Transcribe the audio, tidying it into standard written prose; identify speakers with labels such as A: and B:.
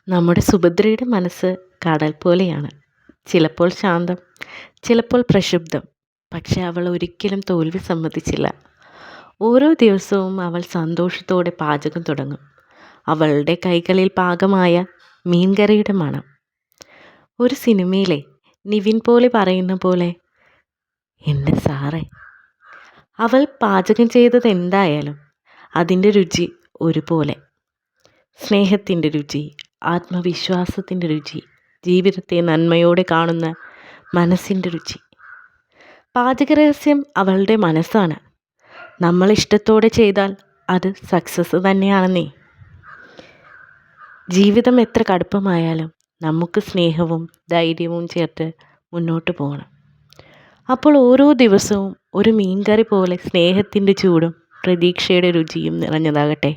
A: നമ്മുടെ സുഭദ്രയുടെ മനസ്സ് കടൽ പോലെയാണ്. ചിലപ്പോൾ ശാന്തം, ചിലപ്പോൾ പ്രക്ഷുബ്ധം. പക്ഷെ അവൾ ഒരിക്കലും തോൽവി സമ്മതിച്ചില്ല. ഓരോ ദിവസവും അവൾ സന്തോഷത്തോടെ പാചകം തുടങ്ങും. അവളുടെ കൈകളിൽ പാകമായ മീൻകറിയുടെ മണം. ഒരു സിനിമയിലെ നിവിൻ പോലെ പറയുന്ന പോലെ, എൻ്റെ സാറേ. അവൾ പാചകം ചെയ്തത് എന്തായാലും അതിൻ്റെ രുചി ഒരുപോലെ. സ്നേഹത്തിൻ്റെ രുചി, ആത്മവിശ്വാസത്തിൻ്റെ രുചി, ജീവിതത്തെ നന്മയോടെ കാണുന്ന മനസ്സിൻ്റെ രുചി. പാചകരഹസ്യം അവളുടെ മനസ്സാണ്. നമ്മൾ ഇഷ്ടത്തോടെ ചെയ്താൽ അത് സക്സസ് തന്നെയാണെന്നേ. ജീവിതം എത്ര കടുപ്പമായാലും നമുക്ക് സ്നേഹവും ധൈര്യവും ചേർത്ത് മുന്നോട്ട് പോകണം. അപ്പോൾ ഓരോ ദിവസവും ഒരു മീൻകറി പോലെ സ്നേഹത്തിൻ്റെ ചൂടും പ്രതീക്ഷയുടെ രുചിയും നിറഞ്ഞതാകട്ടെ.